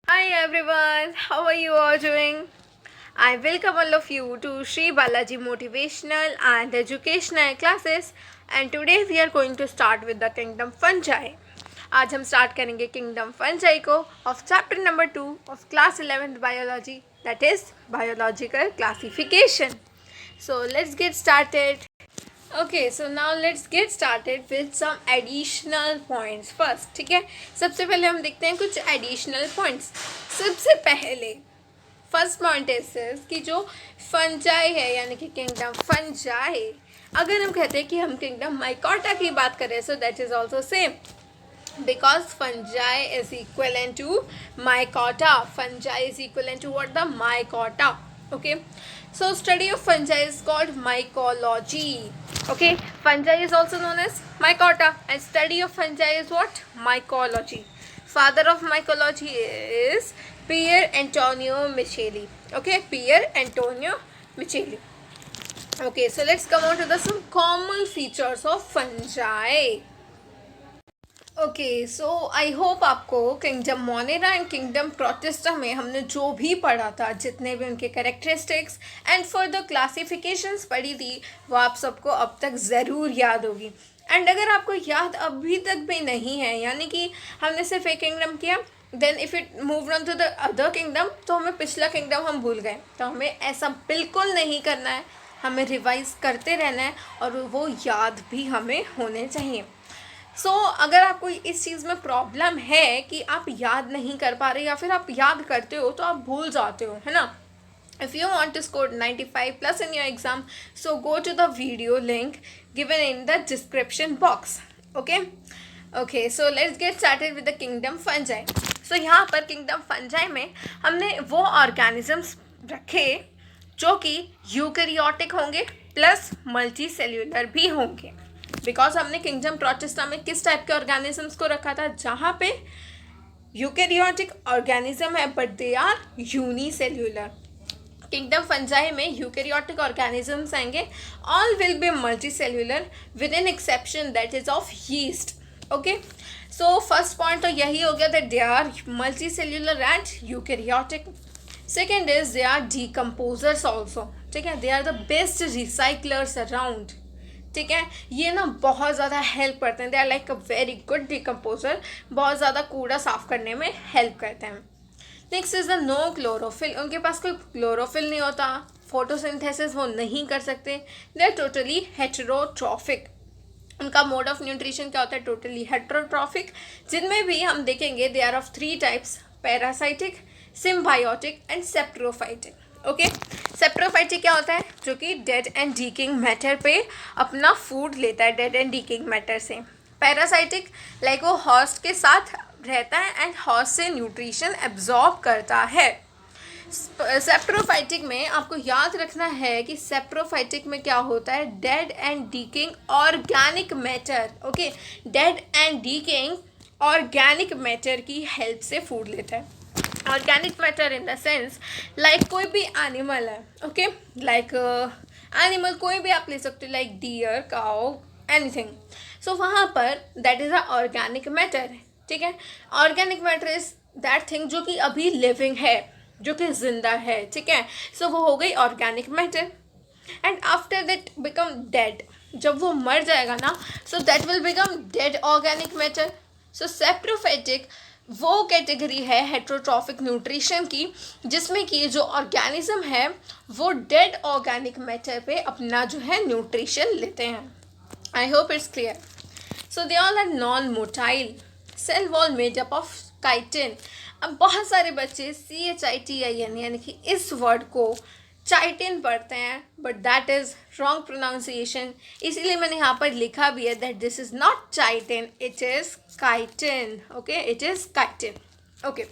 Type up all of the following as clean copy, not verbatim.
Hi everyone, how are you all doing? I welcome all of you to Sri Balaji Motivational and Educational Classes, and today we are going to start with the Kingdom Fungi. आज हम start करेंगे kingdom fungi को of chapter number 2 of class 11th biology, that is biological classification. So let's get started. Okay, so now let's get started with some additional points first. ठीक है, सबसे पहले हम देखते हैं कुछ additional points. सबसे पहले फर्स्ट पॉइंट इज कि जो फंजाई है यानी कि किंगडम फंजाई, अगर हम कहते हैं कि हम किंगडम माइकोटा की बात करें so that is also same because fungi is equivalent to mycota. Fungi is equivalent to what? The mycota. Okay, so study of fungi is called mycology. Okay, fungi is also known as mycota and study of fungi is what? Mycology. Father of mycology is Pier Antonio Micheli. Okay, Pier Antonio Micheli. Okay, so let's come on to the some common features of fungi. Okay, so I hope आपको kingdom Monera and kingdom Protista में हमने जो भी पढ़ा था, जितने भी उनके कैरेक्टरिस्टिक्स एंड फर्दर क्लासिफिकेशंस पढ़ी थी, वो आप सबको अब तक ज़रूर याद होगी. एंड अगर आपको याद अभी तक भी नहीं है, यानी कि हमने सिर्फ एक किंगडम किया, then if it move on to the other kingdom, तो हमें पिछला किंगडम हम भूल गए. तो हमें ऐसा बिल्कुल नहीं करना है, हमें रिवाइज करते रहना है और वो याद भी हमें होने चाहिए. सो अगर आपको इस चीज़ में प्रॉब्लम है कि आप याद नहीं कर पा रहे या फिर आप याद करते हो तो आप भूल जाते हो, है ना. If you want to score 95 plus in your exam, so go to the video link given in the description box. Okay, so let's get started with the kingdom fungi. So यहाँ पर kingdom fungi में हमने वो organisms रखे जो कि eukaryotic होंगे plus multi cellular भी होंगे. बिकॉज हमने किंगडम प्रोटिस्टा में किस टाइप के ऑर्गेनिजम्स को रखा था, जहाँ पे यूकैरियोटिक ऑर्गेनिज्म है but they are unicellular. Kingdom fungi में यूकैरियोटिक ऑर्गेनिजम्स आएंगे, all will be multi cellular with an exception that is of yeast. Okay, so first point तो यही हो गया that they are multi cellular and eukaryotic. Second is they are decomposers also. ठीक है, they are the best recyclers around. ठीक है, ये ना बहुत ज़्यादा हेल्प करते हैं. They are like a very good decomposer, बहुत ज़्यादा कूड़ा साफ करने में हेल्प करते हैं. Next is the no chlorophyll. उनके पास कोई क्लोरोफिल नहीं होता, फोटोसिंथेसिस वो नहीं कर सकते. They are totally heterotrophic. उनका मोड ऑफ न्यूट्रिशन क्या होता है? Totally heterotrophic. जिनमें भी हम देखेंगे they are of 3 types: parasitic, symbiotic and saprophytic. Okay, saprophytic क्या होता है? जो कि डेड एंड डीकिंग मैटर पे अपना फूड लेता है, डेड एंड डीकिंग मैटर से. पैरासाइटिक लाइक वो हॉस्ट के साथ रहता है एंड हॉस्ट से न्यूट्रिशन एब्जॉर्ब करता है. सेप्रोफाइटिक में आपको याद रखना है कि सेप्रोफाइटिक में क्या होता है? Dead and decaying organic matter. Okay, dead and decaying organic matter की हेल्प से फूड लेता है. Organic matter in the sense like कोई भी एनिमल है. ओके, लाइक एनिमल कोई भी आप ले सकते हो, लाइक डियर, काउ, एनीथिंग. सो वहाँ पर that is a organic matter. ठीक है, organic matter is that thing जो कि अभी लिविंग है, जो कि जिंदा है. ठीक है, सो वो हो गई organic matter. And after that become dead. जब वो मर जाएगा ना, सो that will become dead organic matter. So saprophytic वो कैटेगरी है हेटेरोट्रॉफिक न्यूट्रिशन की, जिसमें कि जो ऑर्गेनिज्म है वो डेड ऑर्गेनिक मैटर पे अपना जो है न्यूट्रिशन लेते हैं. I hope it's clear. So they all are non motile. Cell wall made up of chitin. अब बहुत सारे बच्चे CHITIN यानी कि इस वर्ड को चाइटिन पढ़ते हैं, but that is wrong pronunciation. इसीलिए मैंने यहाँ पर लिखा भी है that this is not chitin, it is chitin. Okay, it is chitin. Okay,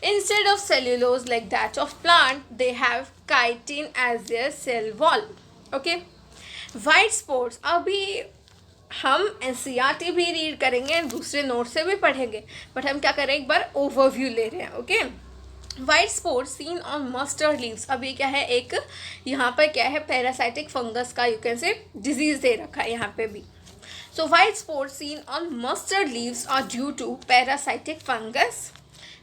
instead of cellulose like that of plant, they have chitin as their cell wall. Okay, white spores. अभी हम NCERT भी read करेंगे, दूसरे note से भी पढ़ेंगे, but हम क्या करें, एक बार ओवरव्यू ले रहे हैं. Okay, white spot seen on mustard leaves. अब ये क्या है? एक यहाँ पर क्या है? पैरासाइटिक फंगस का यू कैन से डिजीज दे रखा है यहाँ पे भी. So white spot seen on mustard leaves are due to parasitic fungus.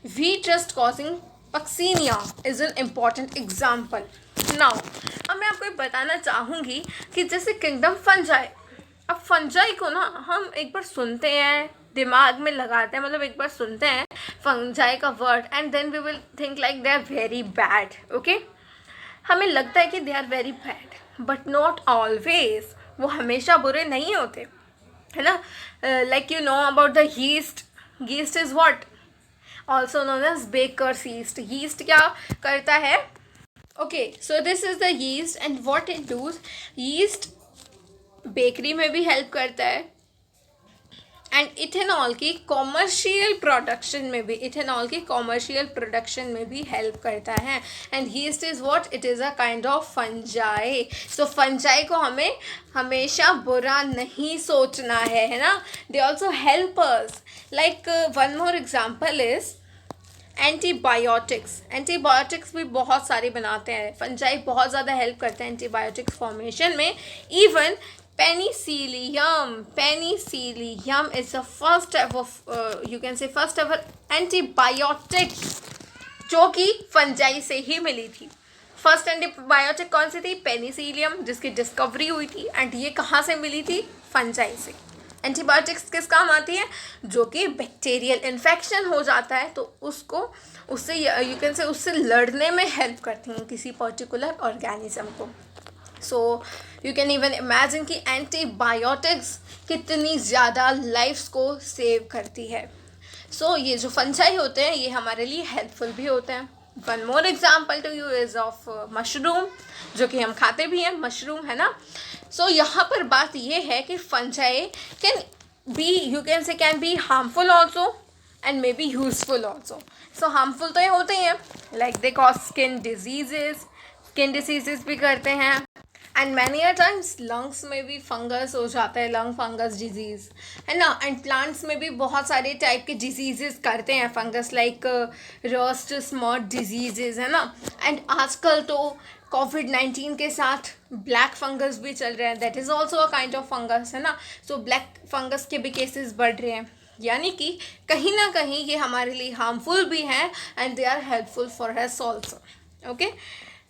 wheat rust causing Puccinia is an important example. Now, अब मैं आपको बताना चाहूँगी कि जैसे किंगडम फंजाई, अब फंजाई को ना हम एक बार सुनते हैं, दिमाग में लगाते हैं, मतलब एक बार सुनते हैं फंजाई का word and then we will think like they are very bad. Okay, हमें लगता है कि they are very bad, but not always. वो हमेशा बुरे नहीं होते, है ना. Like you know about the yeast. Yeast is what, also known as bakers yeast. Yeast क्या करता है? Okay, so this is the yeast and what it does. Yeast bakery में भी हेल्प करता है एंड इथेनॉल की कॉमर्शियल प्रोडक्शन में भी हेल्प करता है. And yeast is what, it is a kind of fungi. So fungi को हमें हमेशा बुरा नहीं सोचना है ना. They also help us. Like one more example is antibiotics भी बहुत सारे बनाते हैं. फंजाई बहुत ज़्यादा हेल्प करते हैं एंटीबायोटिक्स फॉर्मेशन में. Even penicillium is the first type of you can say first ever antibiotic जो कि फंजाई से ही मिली थी. फर्स्ट एंटीबायोटिक कौन सी थी? पेनिसिलियम, जिसकी डिस्कवरी हुई थी एंड ये कहाँ से मिली थी? फंजाई से. एंटीबायोटिक्स किस काम आती है? जो कि बैक्टीरियल इन्फेक्शन हो जाता है तो उससे यू कैन से उससे लड़ने में हेल्प करती हैं किसी पर्टिकुलर ऑर्गेनिज्म को. So you can even imagine कि एंटीबायोटिक्स कितनी ज़्यादा लाइफ्स को सेव करती है. सो ये जो फंजाई होते हैं ये हमारे लिए हेल्पफुल भी होते हैं. One more example to you is of mushroom, जो कि हम खाते भी हैं, मशरूम, है ना. सो यहाँ पर बात ये है कि fungi can be harmful also and may be useful also. So harmful तो ये होते ही हैं, like they cause skin diseases भी करते हैं and many a times lungs में भी फंगस हो जाता है, लंग फंगस डिजीज़, है ना. एंड प्लांट्स में भी बहुत सारे टाइप के डिजीजेस करते हैं फंगस, लाइक रस्ट स्मॉट डिजीजेस, है ना. एंड आजकल तो कोविड-19 के साथ ब्लैक फंगस भी चल रहे हैं, that is also a kind of fungus, है ना. सो ब्लैक फंगस के भी केसेस बढ़ रहे हैं, यानी कि कहीं ना कहीं ये हमारे लिए हार्मफुल भी हैं and they are helpful for us also. Okay,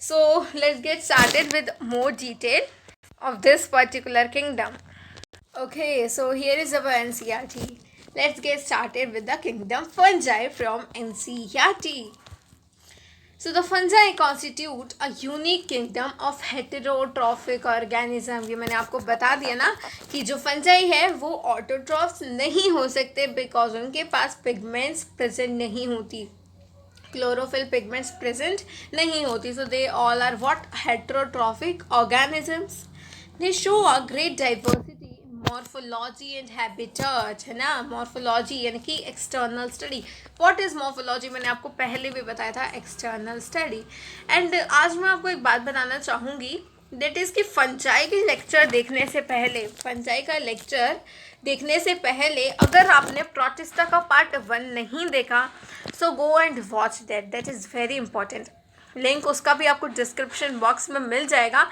so let's get started with more detail of this particular kingdom. Okay, so here is our NCERT. Let's get started with the kingdom fungi from NCERT. So the fungi constitute a unique kingdom of heterotrophic organism. ये मैंने आपको बता दिया ना कि जो fungi है वो autotrophs नहीं हो सकते because उनके पास pigments present नहीं होती, क्लोरोफिल पिगमेंट्स प्रेजेंट नहीं होती. So they all are what, heterotrophic organisms. They show a great diversity in morphology and habitat, है ना. मॉर्फोलॉजी यानी कि external study. What is morphology? मैंने आपको पहले भी बताया था, एक्सटर्नल स्टडी. एंड आज मैं आपको एक बात बताना चाहूँगी, दैट इज़ कि फंजाई के लेक्चर देखने से पहले, फंजाई का लेक्चर देखने से पहले अगर आपने प्रोटिस्टा का पार्ट 1 नहीं देखा, so go and watch that is very important. Link उसका भी आपको डिस्क्रिप्शन बॉक्स में मिल जाएगा.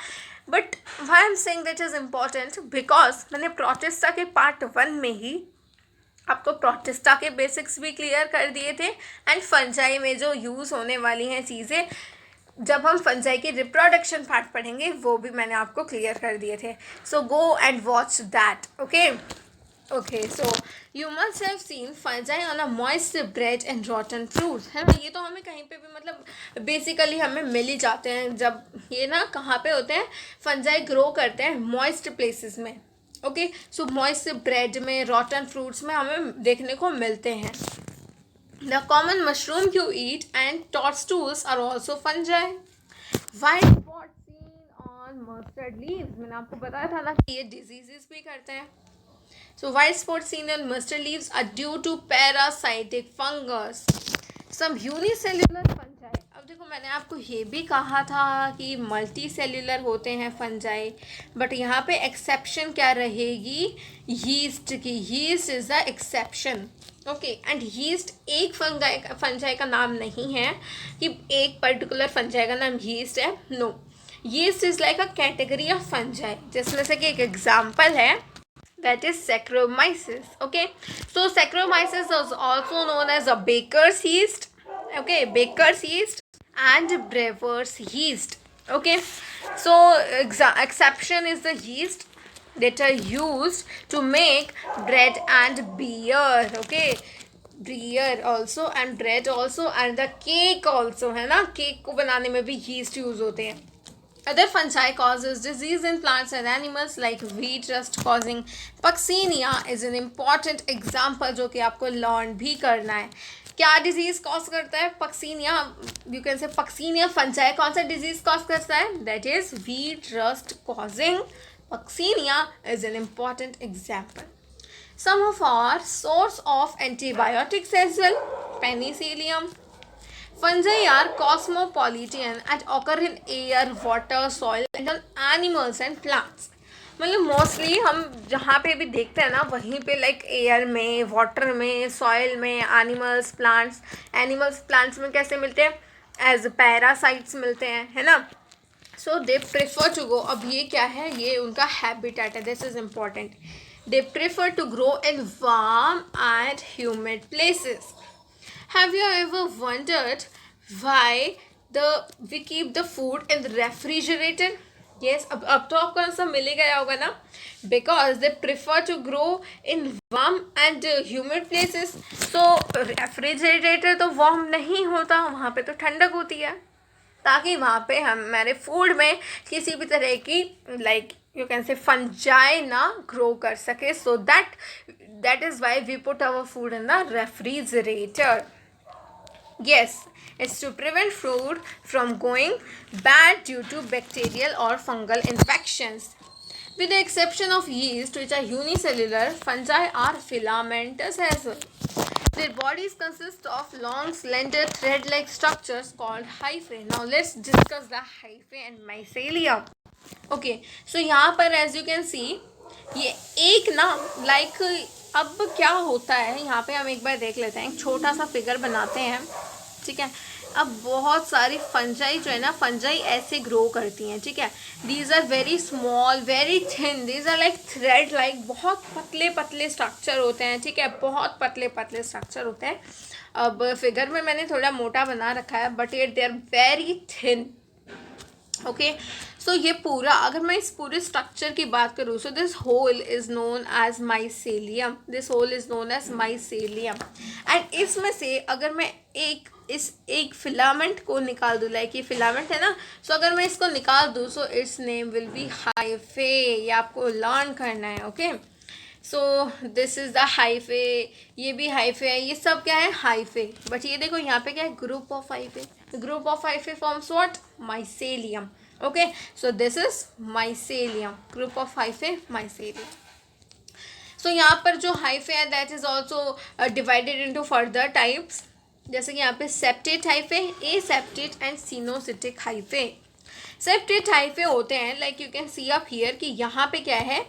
But why I am saying that is important, because मैंने प्रोटिस्टा के पार्ट 1 में ही आपको प्रोटिस्टा के बेसिक्स भी क्लियर कर दिए थे एंड फंजाई में जो यूज़ होने वाली हैं चीज़ें जब हम फंजाई के रिप्रोडक्शन पार्ट पढ़ेंगे वो भी मैंने आपको क्लियर कर दिए थे. So go and watch that. Okay, so you must have seen fungi on a moist bread and rotten fruits, है ना. ये तो हमें कहीं पे भी मतलब बेसिकली हमें मिल ही जाते हैं. जब ये ना कहाँ पे होते हैं, फंजाई ग्रो करते हैं मॉइस्ट प्लेसेस में. ओके, सो मॉइस्ट ब्रेड में, रॉटन फ्रूट्स में हमें देखने को मिलते हैं. The common mushroom you eat and toadstools are also fungi. White spot seen on mustard leaves. मैंने आपको बताया था ना कि ये diseases भी करते हैं. So white spots seen on mustard leaves are due to parasitic fungus. Some unicellular fungi. अब देखो मैंने आपको ये भी कहा था कि मल्टी सेल्यूलर होते हैं फंजाई, बट यहाँ पे एक्सेप्शन क्या रहेगी? यीस्ट की. Yeast is the exception. Okay, and yeast एक फंजाई का नाम नहीं है कि एक पर्टिकुलर फंजाई का नाम यीस्ट है. No, yeast is like a category of fungi, जिसमें से कि एक एग्जाम्पल है that is Saccharomyces. Okay, so Saccharomyces is also known as a baker's yeast. Okay, baker's yeast and brewer's yeast. Okay, so exception is the yeast that are used to make bread and beer. Okay, beer also and bread also and the cake also, है ना, cake को बनाने में भी yeast use होते हैं. Other fungi causes disease in plants and animals like wheat rust causing Puccinia is an important example जो कि आपको learn भी करना है. क्या डिजीज कॉज करता है? पक्सीनिया. यू कैन से पक्सीनिया फंजाई कौन सा डिजीज कॉज करता है? That is wheat rust causing Puccinia is an important example. Some of our source of antibiotics as well. Penicillium. Fungi are cosmopolitan and occur in air, water, soil and on animals and plants. मतलब mostly हम जहाँ पे भी देखते हैं ना वहीं पे लाइक एयर में, वाटर में, सॉइल में, एनिमल्स प्लांट्स में कैसे मिलते हैं? एज पैरासाइट्स मिलते हैं, है ना. So they prefer to go. अब ये क्या है? ये उनका हैबिटेट है. This is important. They prefer to grow in warm and humid places. Have you ever wondered why we keep the food in the refrigerator? Yes, अब तो आपको आंसर मिल ही गया होगा ना. Because they prefer to grow in warm and humid places. So refrigerator तो warm नहीं होता, वहाँ पे तो ठंडक होती है, ताकि वहाँ पे हमारे फूड में किसी भी तरह की like you can say fungi ना ग्रो कर सके. So that is why we put our food in the refrigerator. Yes, it's to prevent food from going bad due to bacterial or fungal infections. With the exception of yeast, which are unicellular, fungi are filamentous as well. Their bodies consist of long, slender, thread-like structures called hyphae. Now let's discuss the hyphae and mycelium. Okay, so यहाँ पर as you can see, ये एक ना like अब क्या होता है यहाँ पे हम एक बार देख लेते हैं. एक छोटा सा फिगर बनाते हैं, ठीक है. अब बहुत सारी फंजाई जो है ना, फंजाई ऐसे ग्रो करती हैं, ठीक है. These are very small, very thin, these are like thread like, बहुत पतले पतले स्ट्रक्चर होते हैं, ठीक है, बहुत पतले पतले स्ट्रक्चर होते हैं. अब फिगर में मैंने थोड़ा मोटा बना रखा है, बट ये they are very thin. Okay, so ये पूरा, अगर मैं इस पूरे स्ट्रक्चर की बात करूँ, so this whole is known as mycelium. This whole is known as mycelium. And इसमें से अगर मैं एक फिलामेंट को निकाल दूँ, लाइक ये फिलामेंट है ना, सो अगर मैं इसको निकाल दूँ, so it's name will be hyphae. ये आपको लर्न करना है. Okay, so this is the hyphae. ये भी हाइफे है. ये सब क्या है? हाइफे. बट ये देखो यहाँ पे क्या है? Group of hyphae. Group of hyphae forms what? Mycelium. Okay, so this is mycelium, group of hyphae, mycelium. So यहाँ पर जो hyphae है that is also divided into further types. जैसे कि यहाँ पे septate hyphae, aseptate and cenocytic hyphae. Septate hyphae होते हैं like you can see up here कि यहाँ पे क्या है,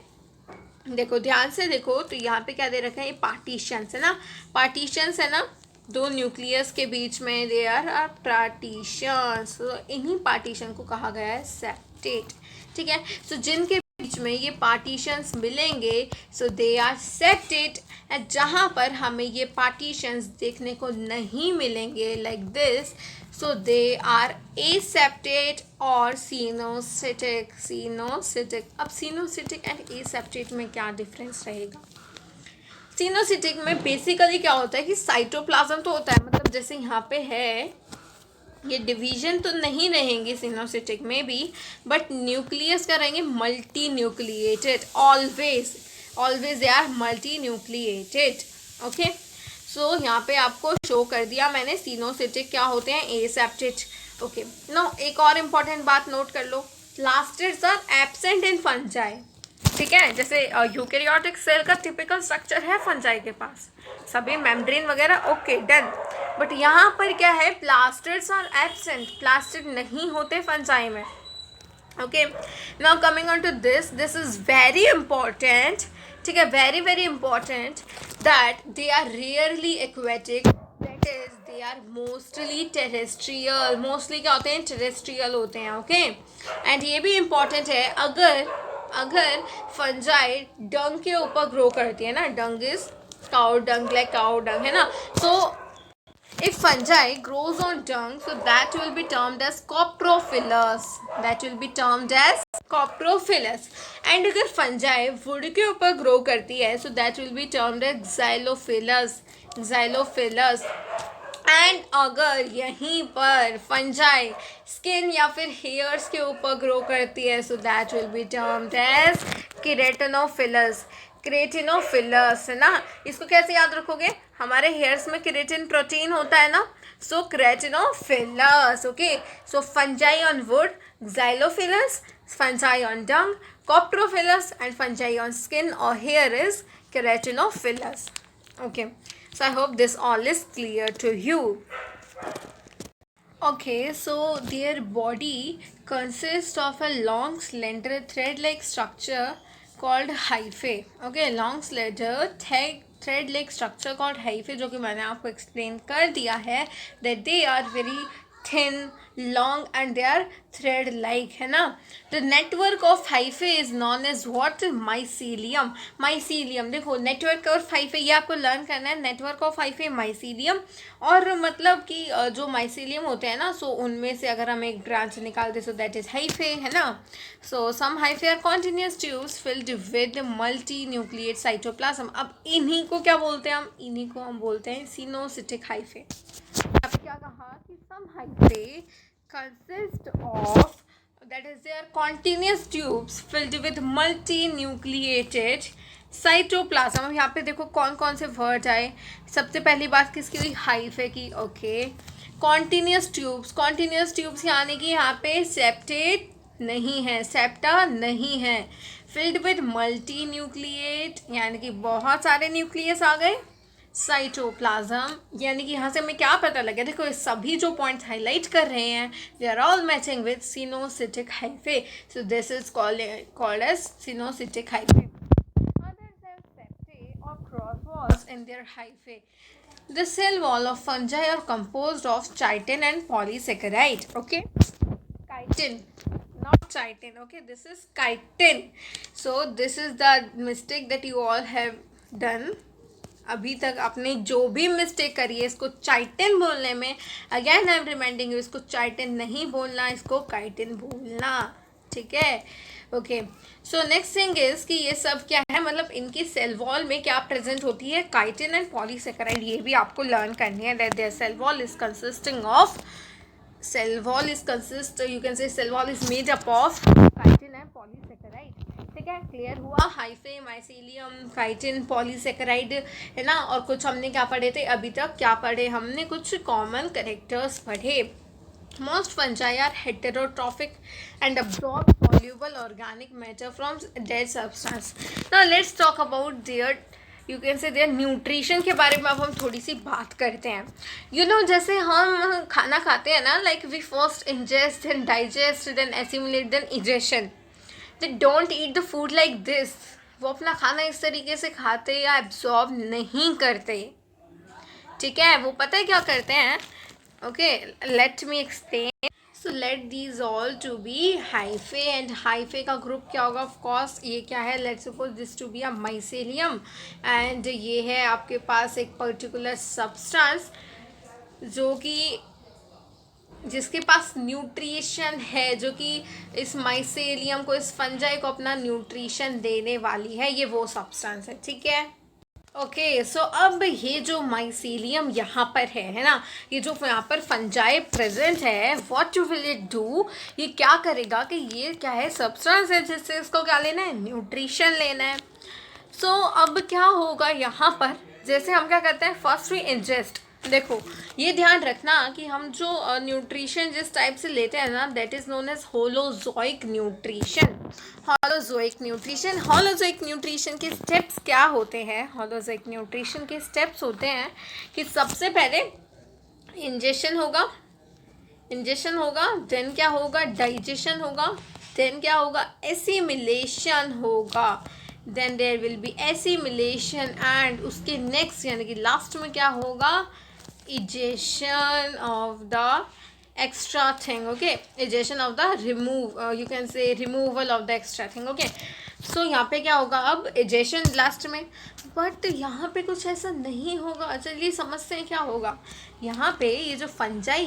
देखो ध्यान से देखो तो यहाँ पे क्या दे रखा है? ये पार्टीशंस है ना, पार्टीशंस है ना, दो न्यूक्लियस के बीच में दे आर पार्टीशंस. तो इन्हीं पार्टीशन को कहा गया है सेप्टेट, ठीक है. सो जिनके बीच में ये पार्टीशंस मिलेंगे, so they are septate. And जहाँ पर हमें ये पार्टीशंस देखने को नहीं मिलेंगे like this, so they are aseptate और सीनोसिटिक. अब सीनोसिटिक एंड एसेप्टेट में क्या डिफरेंस रहेगा? सीनोसिटिक में बेसिकली क्या होता है कि साइटोप्लाज्म तो होता है, मतलब जैसे यहाँ पे है, ये डिवीजन तो नहीं रहेंगे सीनोसिटिक में भी, बट न्यूक्लियस का रहेंगे multi nucleated. Always they are multi nucleated. Okay, so यहाँ पे आपको शो कर दिया मैंने सीनोसिटिक क्या होते हैं, एसेप्टेट. ओके, नो एक और इम्पॉर्टेंट बात नोट कर लो, plastids are absent in fungi. ठीक है, जैसे यूकैरियोटिक सेल का टिपिकल स्ट्रक्चर है फंजाई के पास, सभी मेम्ब्रेन वगैरह. Okay, done. बट यहाँ पर क्या है? प्लास्टिड्स आर एब्सेंट, प्लास्टिड नहीं होते फंजाई में. Okay, now coming on to this is very important, ठीक है, very very important that they are rarely aquatic, that is they are mostly terrestrial. Mostly क्या होते हैं? टेरेस्ट्रियल होते हैं. ओके, एंड ये भी इम्पॉर्टेंट है, अगर फंजाई डंग के ऊपर ग्रो करती है ना, डंग is cow dung, like cow dung है ना, तो If fungi grows on dung, so that will be termed as coprophilous. That will be termed as coprophilous. And अगर fungi wood के ऊपर grow करती है, so that will be termed as xylophilous. Xylophilous. And अगर यहीं पर fungi skin या फिर हेयर्स के ऊपर ग्रो करती है, so that will be termed as keratinophilous. Keratinophilous है ना. इसको कैसे याद रखोगे? हमारे हेयर्स में केरेटिन प्रोटीन होता है ना, so keratinophilous. Okay, so fungi on wood, xylophilus, fungi on dung, coprophilous, and fungi on skin or hair is keratinophilous. Okay, so I hope this all is clear to you. Okay, so their body consists of a long slender thread-like structure called hyphae. Okay, long slender thread-like structure called hyphae, जो कि मैंने आपको explain कर दिया है, that they are very thin, long and they are thread like, है ना. The network of hyphae is known as what? Mycelium. Mycelium, देखो network of hyphae ये आपको लर्न करना है. network of hyphae mycelium. और मतलब कि जो mycelium होते हैं ना, सो उनमें से अगर हम एक ब्रांच निकाल दें, सो दैट इज hyphae, है ना. सो some hyphae are continuous tubes filled with multinucleate cytoplasm. अब इन्हीं को क्या बोलते हैं हम? इन्हीं को हम बोलते हैं सिनोसिटिक hyphae. अब क्या कहा कि some hyphae consist of, that is they are continuous tubes filled with multinucleated cytoplasm. अब यहाँ पे देखो कौन कौन से वर्ड आए. सबसे पहली बात किसकी हुई? हाइफे की. Okay, continuous tubes. Continuous tubes यानी कि यहाँ पे सेप्टेट नहीं है, सेप्टा नहीं है. फिल्ड विद मल्टी न्यूक्लिएट यानी कि बहुत सारे न्यूक्लियस आ गए. साइटोप्लाज्म यानी कि यहाँ से हमें क्या पता लगे? देखो ये सभी जो पॉइंट्स हाईलाइट कर रहे हैं, they are all matching with coenocytic hyphae. So this is called as coenocytic hyphae. Others have septae or cross walls in their hyphae. The cell wall of fungi are composed of chitin and polysaccharide. Okay, chitin, not chitin. Okay, this is chitin. So this is the mistake that you all have done. अभी तक आपने जो भी mistake करी है इसको चाइटिन बोलने में, again I am reminding you, इसको चाइटिन नहीं बोलना, इसको काइटिन बोलना. ठीक है. Okay, so next thing is कि ये सब क्या है, मतलब इनकी सेल वॉल में क्या प्रेजेंट होती है? Chitin and polysaccharide. ये भी आपको लर्न करनी है. That their cell wall is consisting of, cell wall is consist, you can say cell wall is made up of chitin and polysaccharide. ठीक है, क्लियर हुआ? हाइफे, माइसीलियम, काइटिन, पॉलीसेकेराइड, है ना. और कुछ हमने क्या पढ़े थे अभी तक? क्या पढ़े हमने? कुछ कॉमन कैरेक्टर्स पढ़े. Most fungi are heterotrophic and absorb soluble organic matter from dead substance. Now let's talk about their, you can say their nutrition के बारे में अब हम थोड़ी सी बात करते हैं. You know, जैसे हम खाना खाते हैं ना, like we first ingest, then digest, then assimilate, then egestion. They don't eat the food like this. वो अपना खाना इस तरीके से खाते या एब्जॉर्ब नहीं करते. ठीक है, वो पता है क्या करते हैं? Okay, let me explain. So let these all to be hyphae, and hyphae का ग्रुप क्या होगा? Of course ये क्या है? Let's suppose this to be a mycelium, and ये है आपके पास एक particular substance जो कि जिसके पास न्यूट्रिशन है, जो कि इस माइसेलियम को, इस फंजाई को अपना न्यूट्रिशन देने वाली है. ये वो सब्सटेंस है. ठीक है. ओके, सो अब ये जो माइसीलियम यहाँ पर है ना, ये जो यहाँ पर फंजाई प्रेजेंट है, व्हाट विल इट डू? ये क्या करेगा कि ये क्या है? सब्सटेंस है जिससे इसको क्या लेना है? न्यूट्रिशन लेना है. सो अब क्या होगा यहाँ पर? जैसे हम क्या करते हैं, फर्स्ट वी इंजेस्ट. देखो ये ध्यान रखना कि हम जो न्यूट्रिशन जिस टाइप से लेते हैं ना, that is known as holozoic nutrition. Holozoic nutrition. Holozoic nutrition के स्टेप्स क्या होते हैं? होलोजोइक न्यूट्रिशन के स्टेप्स होते हैं कि सबसे पहले इंजेक्शन होगा, इंजेक्शन होगा, देन क्या होगा? डाइजेशन होगा, देन क्या होगा? एसिमिलेशन होगा, then there will be assimilation, and उसके नेक्स्ट यानी कि लास्ट में क्या होगा? Egestion of the extra thing. Okay, egestion of the you can say removal of the extra thing. Okay, so यहाँ पे क्या होगा अब, egestion लास्ट में, बट यहाँ पे कुछ ऐसा नहीं होगा. चलिए समझते हैं क्या होगा. यहाँ पे ये जो फंजाई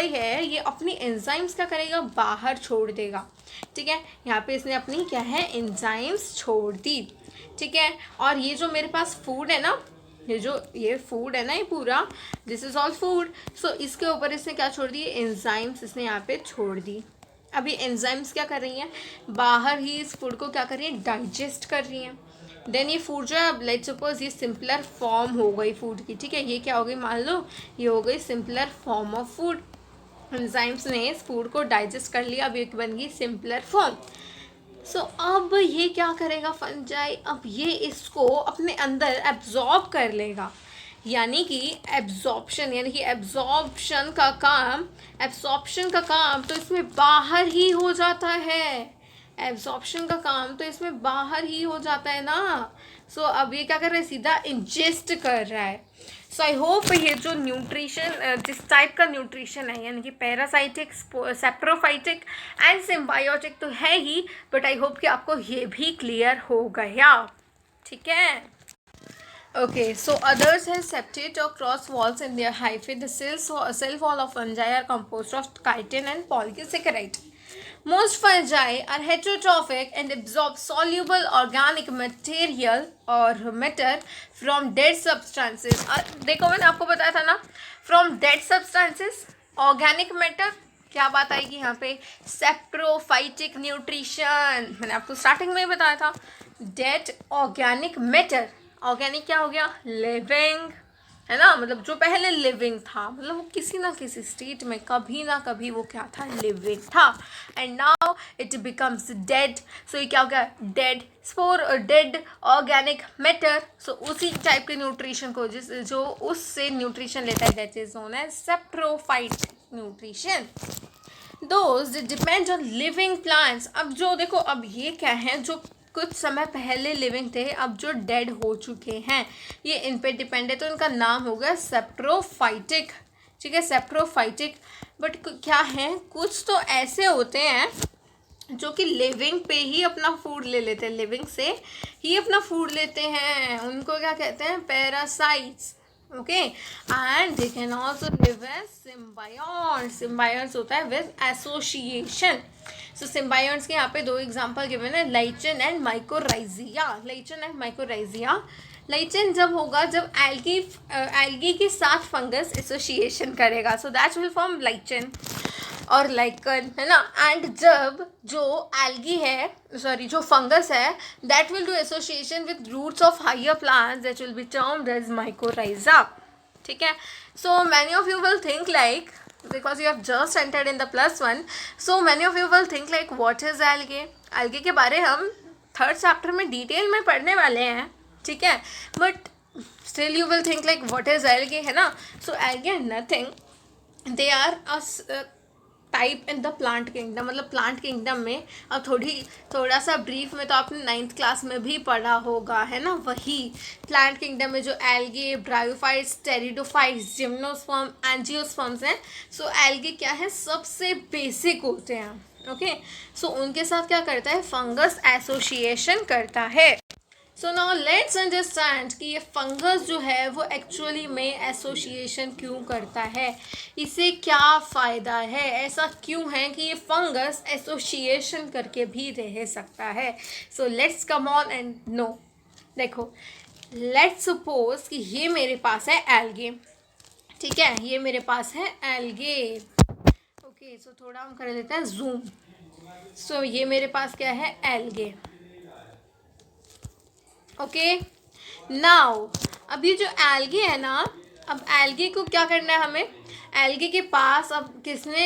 है ये अपनी एंजाइम्स क्या करेगा, बाहर छोड़ देगा. ठीक है, यहाँ पे इसने अपनी क्या है, एंजाइम्स छोड़ दी. ठीक है, और ये जो मेरे पास फूड है ना, ये फूड है ना, ये पूरा दिस इज ऑल फूड. सो इसके ऊपर इसने क्या छोड़ दी, एंजाइम्स इसने यहाँ पे छोड़ दी. अभी एंजाइम्स क्या कर रही हैं, बाहर ही इस फूड को क्या कर रही हैं, डाइजेस्ट कर रही हैं. देन ये फूड जो है, अब लेट्स सपोज ये सिंपलर फॉर्म हो गई फूड की. ठीक है, ये क्या हो गई, मान लो ये हो गई simpler form of food. Enzymes ने इस फूड को डाइजेस्ट कर लिया, अब ये बन गई सिंपलर फॉर्म. सो अब ये क्या करेगा फंजाई, अब ये इसको अपने अंदर एब्जॉर्ब कर लेगा. यानी कि एब्जॉर्प्शन का काम तो इसमें बाहर ही हो जाता है. एब्जॉर्प्शन का काम तो इसमें बाहर ही हो जाता है ना. सो अब ये क्या कर रहा है, सीधा इंजेस्ट कर रहा है. सो आई होप ये जो न्यूट्रिशन, जिस टाइप का न्यूट्रिशन है, यानी कि पैरासाइटिक, सेप्रोफाइटिक एंड सिम्बायोटिक तो है ही, बट आई होप कि आपको ये भी क्लियर हो गया. ठीक है, okay, so others have septate or cross walls in their hyphae. The cell wall of fungi are composed of chitin and polysaccharide. Most fungi are heterotrophic and absorb soluble organic material or matter from dead substances. देखो मैंने आपको बताया था ना, from dead substances, organic matter, क्या बात आएगी यहाँ पे, सेप्रोफाइटिक न्यूट्रिशन. मैंने आपको स्टार्टिंग में ही बताया था. डेड ऑर्गेनिक मैटर, ऑर्गेनिक क्या हो गया, लिविंग, है ना, मतलब जो पहले लिविंग था, मतलब वो किसी ना किसी स्टेट में कभी ना कभी वो क्या था, लिविंग था. And now it becomes dead. So ये क्या हो गया, dead spore, dead organic matter. So उसी टाइप के न्यूट्रिशन को जो उससे न्यूट्रिशन लेता है, that is known as saprophyte nutrition. Those depend on living plants. अब जो देखो, अब ये क्या है, जो कुछ समय पहले लिविंग थे, अब जो डेड हो चुके हैं, ये इन पे डिपेंड है, तो इनका नाम हो गया सेप्रोफाइटिक. ठीक है, सेप्रोफाइटिक. बट क्या है, कुछ तो ऐसे होते हैं जो कि लिविंग पे ही अपना फूड ले लेते हैं, लिविंग से ही अपना फूड लेते हैं, उनको क्या कहते हैं, parasites. Okay, and they can also live as symbionts. Symbionts होता है विद एसोसिएशन. सो सिम्बायोन्ट्स के यहाँ पे दो एग्जांपल गिवन है, लाइचन एंड माइकोराइजिया. लाइचन एंड माइकोराइजिया, लाइचन जब होगा जब एल्गी के साथ फंगस एसोसिएशन करेगा, सो दैट विल फॉर्म लाइचन और लाइकन, है ना. एंड जब जो एल्गी है, सॉरी जो फंगस है, that will do association with roots of higher plants, that will be termed as mycorrhiza. ठीक है, so many of you will think like, because you have just entered in the +1, so many of you will think like what is algae. algae के बारे हम 3rd chapter में detail में पढ़ने वाले हैं. ठीक है, but still you will think like what is algae, है ना. सो algae are nothing, they are a type in the plant kingdom. मतलब प्लांट किंगडम में, अब थोड़ा सा ब्रीफ में तो आपने 9th क्लास में भी पढ़ा होगा, है ना. वही प्लांट किंगडम में जो algae, bryophytes, pteridophytes, gymnosperm, angiosperms हैं. सो एल्गे क्या है, सबसे बेसिक होते हैं. ओके, सो उनके साथ क्या करता है, फंगस एसोसिएशन करता है. सो नाउ लेट्स अंडरस्टैंड कि ये फंगस जो है वो एक्चुअली में एसोसिएशन क्यों करता है, इसे क्या फ़ायदा है, ऐसा क्यों है कि ये फंगस एसोसिएशन करके भी रह सकता है. So let's come on and know. देखो, लेट्स सपोज कि ये मेरे पास है एल्गे. ठीक है, ये मेरे पास है एल्गे. ओके, सो थोड़ा हम कर लेते हैं जूम. सो ये मेरे पास क्या है, एल्गे. ओके, नाउ अब ये जो एल्गे है ना, अब एल्गे को क्या करना है हमें, एल्गे के पास अब किसने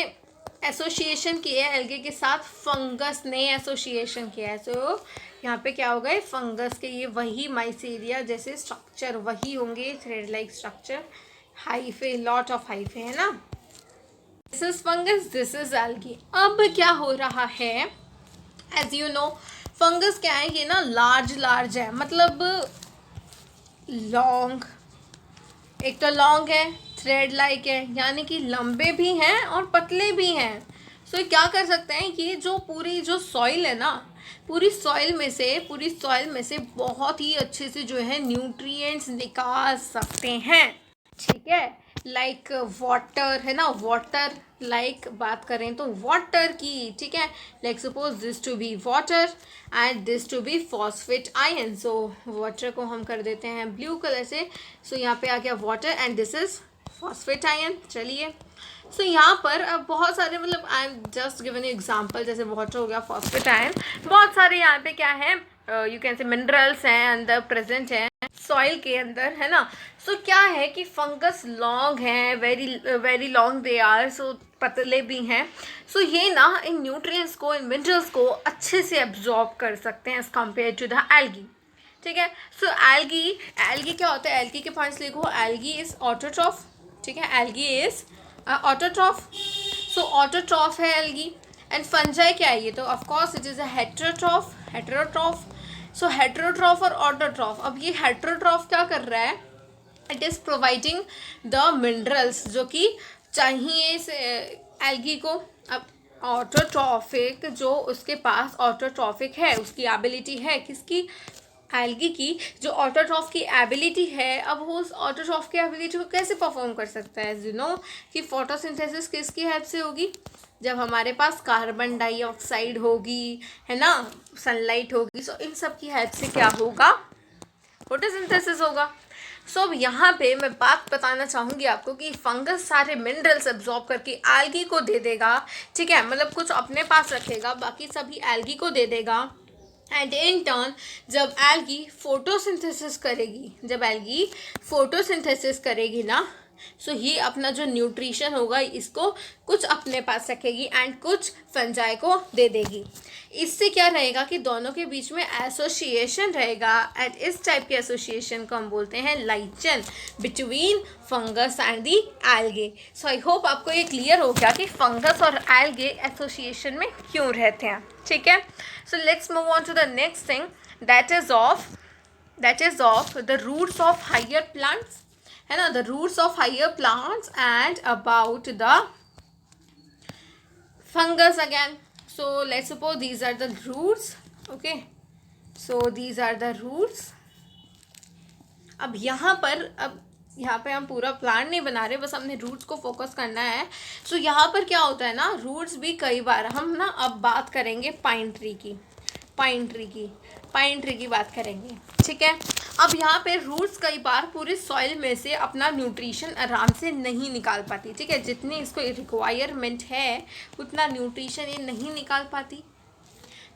एसोसिएशन किया है, एल्गे के साथ फंगस ने एसोसिएशन किया है. सो यहाँ पे क्या होगा, फंगस के ये वही माइसेरिया जैसे स्ट्रक्चर वही होंगे, thread like structure, hyphae, lot of hyphae, है ना. This is fungus, this is algae. अब क्या हो रहा है, एज यू नो फंगस क्या है, ये ना लार्ज है, मतलब लॉन्ग, एक तो लॉन्ग है, थ्रेड लाइक है, यानी कि लंबे भी हैं और पतले भी हैं। सो क्या कर सकते हैं, ये जो पूरी जो सॉइल है ना, पूरी सॉइल में से बहुत ही अच्छे से जो है न्यूट्रिएंट्स निकाल सकते हैं। ठीक है, लाइक वाटर है ना, वाटर लाइक बात करें तो वाटर की, ठीक है, like suppose this to be water and this to be phosphate ion. So water को हम कर देते हैं ब्लू कलर से, सो यहाँ पे आ गया water and this is phosphate ion. चलिए, सो यहाँ पर अब बहुत सारे, मतलब I am just given example, जैसे वाटर हो गया, फॉस्फेट आयन, बहुत सारे यहाँ पे क्या है, यू कैन से मिनरल्स हैं अंदर प्रेजेंट हैं सॉइल के अंदर, है ना। सो क्या है कि फंगस लॉन्ग हैं, very very long they are, so पतले भी हैं। सो ये ना इन न्यूट्रिएंट्स को, इन मिनरल्स को अच्छे से एब्जॉर्ब कर सकते हैं as compare to the algae. ठीक है, सो एल्गी क्या होता है, एल्गी के पॉइंट्स लिखो, एल्गी इज ऑटोट्रॉफ। ठीक है, algae is autotroph. So autotroph है एल्गी। एंड फंजाई क्या है, ये तो of course it is a heterotroph. So heterotroph और ऑटोट्रॉफ, अब ये हेटेरोट्रॉफ क्या कर रहा है, it is providing the minerals जो कि चाहिए इस एल्गी को। अब ऑटोट्रॉफिक जो उसके पास ऑटोट्रॉफिक है, उसकी एबिलिटी है किसकी, एल्गी की, जो ऑटोट्रॉफ की एबिलिटी है, अब वो उस ऑटोट्रॉफ की एबिलिटी को कैसे परफॉर्म कर सकता है, यू नो कि फोटोसिंथेसिस किसकी हेल्प से होगी, जब हमारे पास कार्बन डाइऑक्साइड होगी, है ना, सनलाइट होगी, सो इन सब की हेल्प से क्या होगा, फोटोसिंथेसिस होगा। सो अब यहाँ पे मैं बात बताना चाहूँगी आपको कि फंगस सारे मिनरल्स एब्जॉर्ब करके एल्गी को दे देगा। ठीक है, मतलब कुछ अपने पास रखेगा, बाकी सभी एल्गी को दे देगा। एंड इन टर्न जब एल्गी फोटोसिंथेसिस करेगी ना, सो ये अपना जो न्यूट्रिशन होगा इसको कुछ अपने पास रखेगी एंड कुछ फंजाई को दे देगी। इससे क्या रहेगा कि दोनों के बीच में एसोसिएशन रहेगा, एंड इस टाइप के एसोसिएशन को हम बोलते हैं lichen between fungus and the algae. So I hope आपको ये क्लियर हो गया कि फंगस और एल्गे एसोसिएशन में क्यों रहते हैं। ठीक है, so let's move on to the next thing, that is of the roots of higher plants, है ना, the roots of higher plants and about the fungus again. So let's suppose these are the roots. Okay, so these are the roots. अब यहाँ पे हम पूरा plant नहीं बना रहे, बस हमने रूट्स को फोकस करना है। सो यहाँ पर क्या होता है ना, रूट्स भी कई बार हम ना अब बात करेंगे पाइन ट्री की बात करेंगे। ठीक है, अब यहाँ पे रूट्स कई बार पूरे सॉइल में से अपना न्यूट्रिशन आराम से नहीं निकाल पाती। ठीक है, जितनी इसको रिक्वायरमेंट है उतना न्यूट्रिशन ये नहीं निकाल पाती।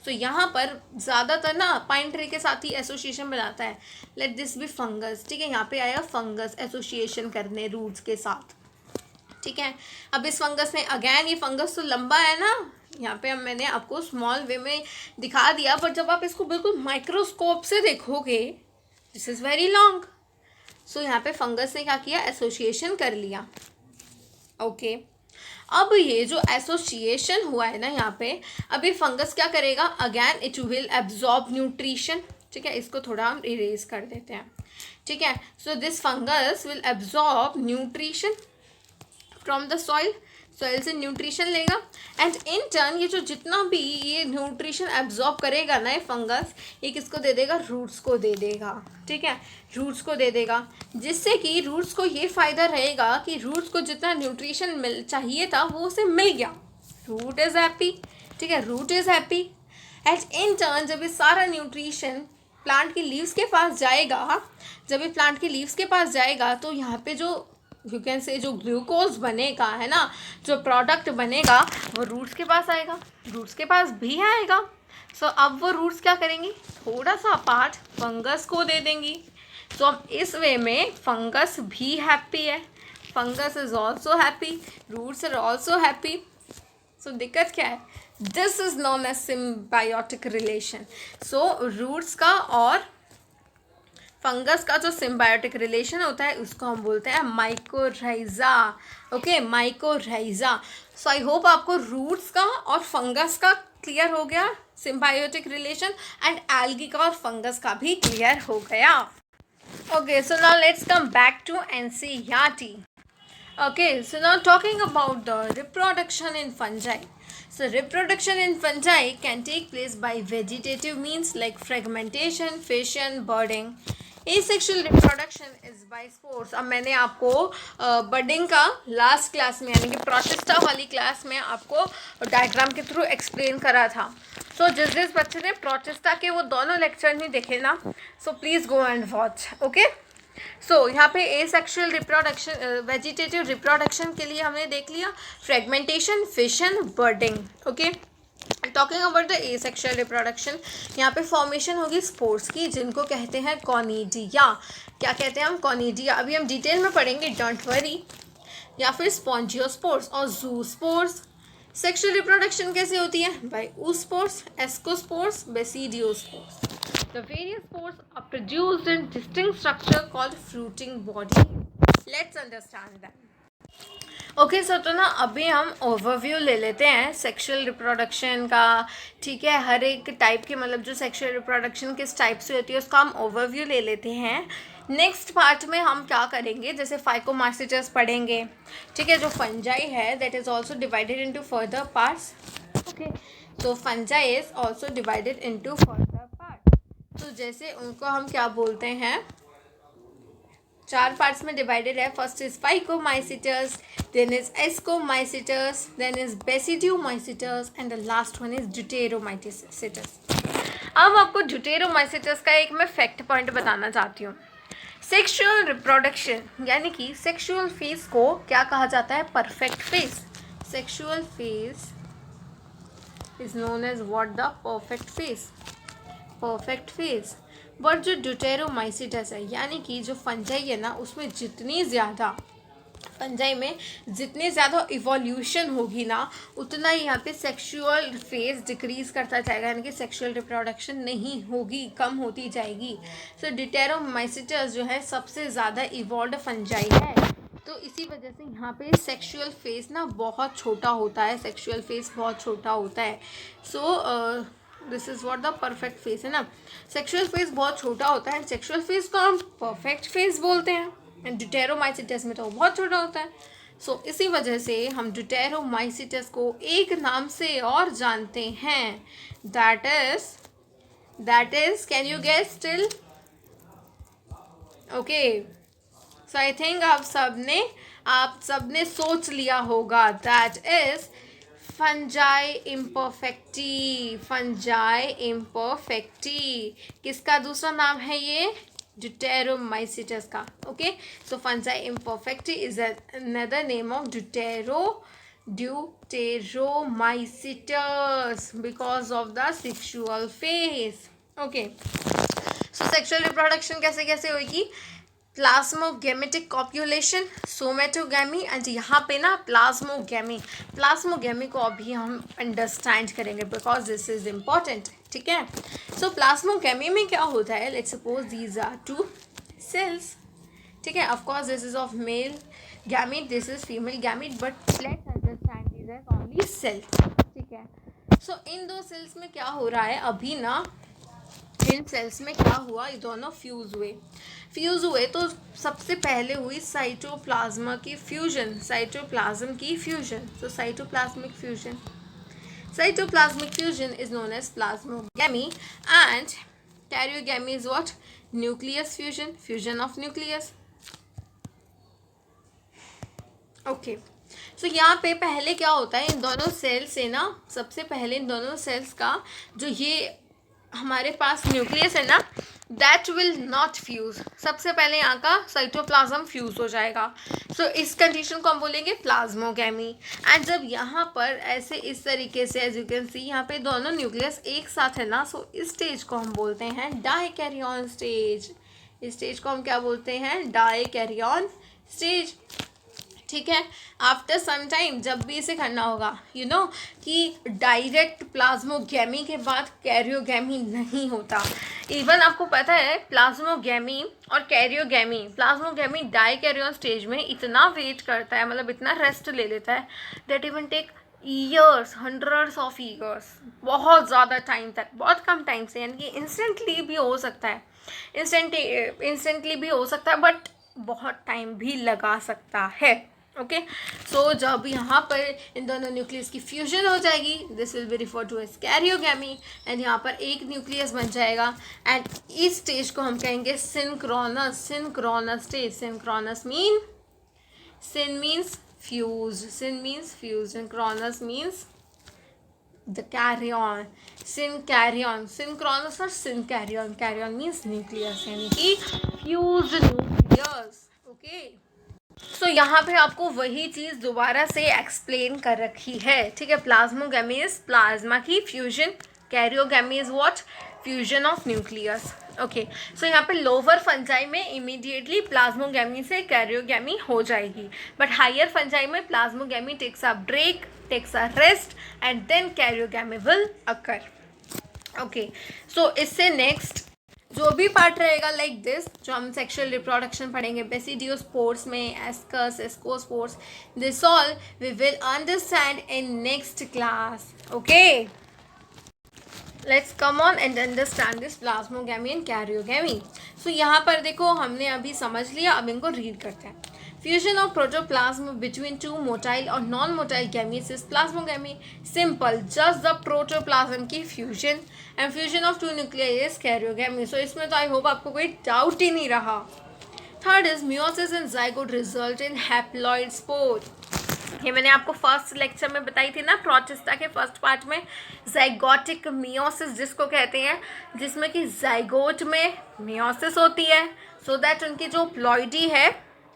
तो यहाँ पर ज़्यादातर ना पाइन ट्री के साथ ही एसोसिएशन बनाता है, लेट दिस बी फंगस। ठीक है, यहाँ पे आया फंगस एसोसिएशन करने रूट्स के साथ। ठीक है, अब इस फंगस ने अगैन, ये फंगस तो लंबा है ना, यहाँ पे अब मैंने आपको स्मॉल वे में दिखा दिया, बट जब आप इसको बिल्कुल माइक्रोस्कोप से देखोगे, दिस इज़ वेरी लॉन्ग। सो यहाँ पे फंगस ने क्या किया, एसोसिएशन कर लिया। ओके, अब ये जो एसोसिएशन हुआ है ना यहाँ पे, अब ये फंगस क्या करेगा, again it will absorb nutrition. ठीक है, इसको थोड़ा हम इरेज कर देते हैं। ठीक है, so this fungus will absorb nutrition from the soil से न्यूट्रिशन लेगा, एंड इन टर्न ये जो जितना भी ये न्यूट्रिशन एब्जॉर्ब करेगा ना ये फंगस, ये किसको दे देगा, रूट्स को दे देगा। ठीक है, रूट्स को दे देगा, जिससे कि रूट्स को ये फ़ायदा रहेगा कि रूट्स को जितना न्यूट्रिशन चाहिए था वो उसे मिल गया, रूट इज़ हैप्पी। ठीक है, root is happy, and in turn जब ये सारा न्यूट्रिशन प्लांट की लीव्स के पास जाएगा, तो यहाँ पे जो यू कैन से जो ग्लूकोज बनेगा, है ना, जो प्रोडक्ट बनेगा वो रूट्स के पास आएगा, रूट्स के पास भी आएगा। सो अब वो रूट्स क्या करेंगी, थोड़ा सा पार्ट फंगस को दे देंगी। सो अब इस वे में फंगस भी हैप्पी है, fungus is also happy, roots are also happy. So दिक्कत क्या है, this is known as symbiotic relation. So roots का और फंगस का जो सिम्बायोटिक रिलेशन होता है उसको हम बोलते हैं mycorrhiza. Okay, mycorrhiza. So I hope आपको रूट्स का और फंगस का क्लियर हो गया, सिम्बायोटिक रिलेशन, एंड एल्गी का और फंगस का भी क्लियर हो गया। Okay, so now let's come back to NCERT. Okay, so now talking about the reproduction in fungi. So reproduction in fungi can take place by vegetative means like fragmentation, fission, budding. Asexual reproduction is by spores. अब मैंने आपको budding का last class में यानी कि protista वाली class में आपको डायग्राम के थ्रू एक्सप्लेन करा था. सो जिस बच्चे ने प्रोटिस्टा के वो दोनों लेक्चर नहीं देखे ना, so please go and watch. Okay, so यहाँ पे एसेक्सुअल रिप्रोडक्शन वेजिटेटिव रिप्रोडक्शन के लिए हमने देख लिया fragmentation, fission, budding. Okay, talking about the asexual reproduction, यहाँ पे फॉर्मेशन होगी स्पोर्स की जिनको कहते हैं कॉनिडिया. क्या कहते हैं हम? कॉनिडिया. अभी हम डिटेल में पढ़ेंगे, डोंट वरी. या फिर स्पॉन्जियोस्पोर्स और जूस्पोर्स. सेक्सुअल रिप्रोडक्शन कैसे होती है? By oospores, ascospores, basidiospores. The various spores are produced in distinct structure called fruiting body. Let's understand that. Okay so तो ना अभी हम ओवरव्यू ले लेते हैं सेक्सुअल रिप्रोडक्शन का. ठीक है, हर एक टाइप के मतलब जो सेक्सुअल रिप्रोडक्शन किस टाइप से होती है उसका हम ओवरव्यू ले लेते हैं. नेक्स्ट पार्ट में हम क्या करेंगे, जैसे फाइकोमास्टिचस पढ़ेंगे. ठीक है, जो फंजाई है that is also divided into further parts. Okay, so fungi is also divided into further part. तो जैसे उनको हम क्या बोलते हैं, 4 पार्ट्स में डिवाइडेड है. First is phycomycetes, then is ascomycetes, then is basidiomycetes and the last one is deuteromycetes. अब आपको ड्यूटेरोमाइसिटस का एक मैं फैक्ट पॉइंट बताना चाहती हूँ. सेक्सुअल रिप्रोडक्शन यानी कि सेक्सुअल फेज को क्या कहा जाता है? Perfect phase. Sexual phase is known as what? The perfect phase. Perfect phase. But जो ड्यूटेरोमाइसिटस है यानी कि जो फंजाई है ना, उसमें जितनी ज़्यादा फंजाई में जितनी ज़्यादा इवोल्यूशन होगी ना, उतना ही यहाँ पे सेक्सुअल फेज डिक्रीज करता जाएगा, यानी कि सेक्सुअल रिप्रोडक्शन नहीं होगी, कम होती जाएगी. सो ड्यूटेरोमाइसिटस जो है सबसे ज़्यादा इवॉल्व्ड फंजाई है. तो इसी वजह से यहाँ पे सेक्सुअल फेज ना बहुत छोटा होता है. सेक्सुअल फेज बहुत छोटा होता है. So this is what the perfect phase है ना. सेक्सुअल फेज बहुत छोटा होता है. सेक्सुअल फेज को हम परफेक्ट फेज बोलते हैं. एंड ड्यूटेरोमाइसिटस में तो बहुत छोटा होता है. सो इसी वजह से हम ड्यूटेरोमाइसिटस को एक नाम से और जानते हैं. That is can you guess still? Okay, so I think आप सबने सोच लिया होगा. That is fungi imperfecti. Fungi imperfecti किसका दूसरा नाम है? ये ड्यूटेरोमाइसिटस का. Okay, so fungi imperfecti is another name of deuteromycetes because of the sexual phase. Okay, so sexual reproduction कैसे कैसे होगी? प्लाज्मोगेमेटिक कॉप्यूलेशन, सोमेटोगैमी एंड यहाँ पे ना प्लाज्मोगैमी को अभी हम अंडरस्टैंड करेंगे बिकॉज दिस इज इम्पॉर्टेंट. ठीक है, सो प्लाज्मोगैमी में क्या होता है? Let's suppose these are 2 cells. ठीक है, of course this is of male gamete, this is female gamete, but let's understand these as only cell. ठीक है, सो इन 2 सेल्स में क्या हो रहा है अभी ना, इन सेल्स में क्या हुआ, ये दोनों फ्यूज़ हुए. तो सबसे पहले हुई साइटोप्लाज्म की fusion. So cytoplasmic fusion is known as plasmogamy and karyogamy is what? Nucleus fusion of nucleus. Okay, so यहाँ पे पहले क्या होता है, इन दोनों सेल्स से ना, सबसे पहले इन दोनों सेल्स का जो ये हमारे पास न्यूक्लियस है ना, दैट विल नॉट फ्यूज़. सबसे पहले यहाँ का साइटोप्लाज्म फ्यूज़ हो जाएगा. सो इस कंडीशन को हम बोलेंगे प्लाज्मोगैमी. एंड जब यहाँ पर ऐसे इस तरीके से एज यू कैन सी यहाँ पे दोनों न्यूक्लियस एक साथ है ना, सो इस स्टेज को हम बोलते हैं डाइकैरियन स्टेज. इस स्टेज को हम क्या बोलते हैं? Dikaryon stage. ठीक है, आफ्टर सम टाइम जब भी इसे करना होगा, यू नो कि डायरेक्ट प्लाज्मोगैमी के बाद कैरियोगैमी नहीं होता. इवन आपको पता है प्लाज्मोगैमी और प्लाज्मोगैमी डाइकैरियन स्टेज में इतना वेट करता है, मतलब इतना रेस्ट ले लेता है, that even take years, hundreds of years, बहुत ज़्यादा टाइम तक, बहुत कम टाइम से, यानी कि इंस्टेंटली भी हो सकता है, बट बहुत टाइम भी लगा सकता है. ओके, सो जब यहाँ पर इन दोनों न्यूक्लियस की फ्यूजन हो जाएगी, this will be refer to as karyogamy, and यहाँ पर एक न्यूक्लियस बन जाएगा, एंड इस स्टेज को हम कहेंगे synchronous, synchronous stage. Synchronous mean, sin means fuse, sin means fuse, synchronous means the carry on, sin carry on, synchronous और sin carry on, carry on means nucleus, यानी कि fused nucleus। ओके, सो यहाँ पे आपको वही चीज़ दोबारा से explain कर रखी है, ठीक है। प्लाज्मोगैमी इज प्लाज्मा की fusion, karyogamy is what, fusion of nucleus. Okay, so यहाँ पे लोअर फंजाई में इमीडिएटली प्लाज्मोगैमी से कैरियोगैमी हो जाएगी, बट हायर फंजाई में plasmogamy takes a break, takes a rest, and then karyogamy will occur. Okay, so इससे next जो भी पार्ट रहेगा लाइक दिस, जो हम सेक्सुअल रिप्रोडक्शन पढ़ेंगे बेसिडियोस्पोर्स में, ascus, ascospores, this all we will understand in next class. Okay, let's come on and understand this plasmogamy and karyogamy. So यहाँ पर देखो हमने अभी समझ लिया, अब इनको रीड करते हैं। Fusion of protoplasm between two motile or non-motile gametes is plasmogamy. Simple, just the protoplasm की fusion, and fusion of two nuclei is karyogamy. So इसमें तो I hope आपको कोई doubt ही नहीं रहा। Third is meiosis and zygote result in haploid spore. ये मैंने आपको फर्स्ट लेक्चर में बताई थी ना, प्रोटिस्टा के फर्स्ट पार्ट में, ज़ाइगोटिक मियोसिस जिसको कहते हैं, जिसमें कि ज़ाइगोट में मियोसिस होती है, सो दैट उनकी जो प्लॉइडी है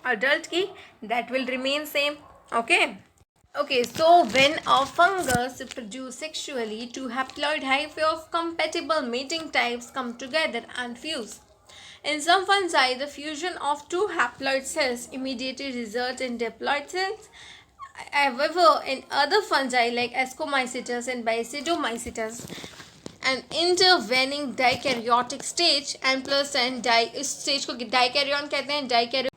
adult की, that will remain same. Okay, so when a fungus produce sexually two haploid hyphae of compatible mating types come together and fuse. In some fungi, the fusion of two haploid cells immediately results in diploid cells. However, in other fungi like Ascomycetes and Basidiomycetes, an intervening dikaryotic stage and plus and इस stage को dikaryon कहते हैं, dikaryon।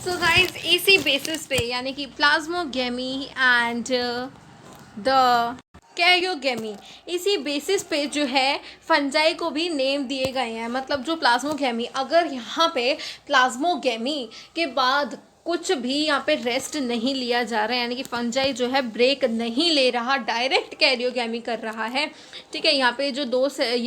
So guys इसी basis पे यानी कि plasmogamy and the karyogamy, इसी basis पे जो है फंजाई को भी नेम दिए गए हैं। मतलब जो प्लाज्मोगैमी, अगर यहाँ पे प्लाज्मोगैमी के बाद कुछ भी यहाँ पे रेस्ट नहीं लिया जा रहा है, यानी कि फंजाई जो है ब्रेक नहीं ले रहा, डायरेक्ट कैरियोगैमी कर रहा है, ठीक है। यहाँ पे ये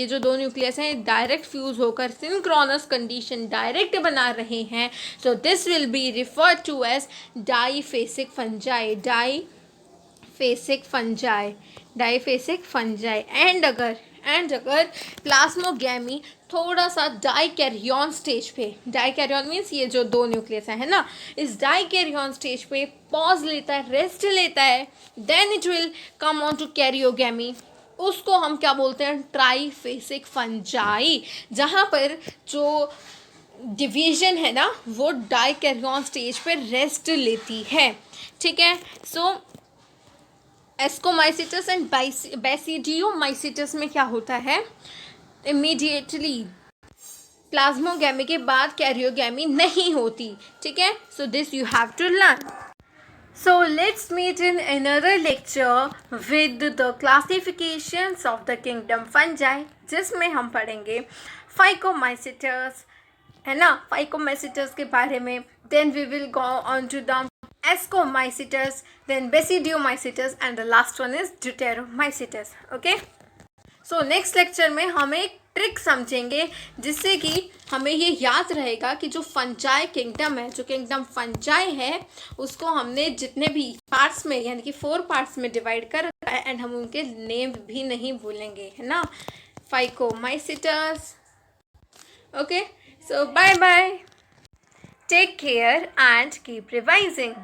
जो दो न्यूक्लियस हैं डायरेक्ट फ्यूज होकर सिंक्रोनस कंडीशन डायरेक्ट बना रहे हैं, so this will be referred to as diphasic fungi, diphasic fungi, diphasic fungi. And अगर प्लाज्मोगैमी थोड़ा सा डाइकैरियन स्टेज पे, डाइकैरियन मीन्स ये जो दो न्यूक्लियस है ना, इस डाइकैरियन स्टेज पे पॉज लेता है, रेस्ट लेता है, then it will come on to karyogamy. उसको हम क्या बोलते हैं, ट्राईफेसिक फंजाई, जहाँ पर जो डिवीजन है ना वो डाइकैरियन स्टेज पे रेस्ट लेती है, ठीक है। सो एस्कोमाइसिटस एंड बेसिडियोमाइसिटस में क्या होता है, इमीडिएटली प्लाज्मोगैमी के बाद कैरियोगैमी नहीं होती, ठीक है। So this you have to learn. So let's meet in another lecture with the classifications of the kingdom fungi, जिसमें हम पढ़ेंगे फाइकोमाइसिटस, है ना, फाइकोमाइसिटस के बारे में। Then we will go on to the Ascomycetes, then Basidiomycetes, and the last one is Deuteromycetes. Okay, so next lecture में हम एक ट्रिक समझेंगे जिससे कि हमें ये याद रहेगा कि जो फंजाई किंगडम है, जो किंगडम फंजाई है, उसको हमने जितने भी पार्ट्स में यानी कि 4 पार्ट्स में डिवाइड कर रखा है, एंड हम उनके नेम भी नहीं भूलेंगे, है ना। Phycomycetes. Okay, so bye bye, take care and keep revising.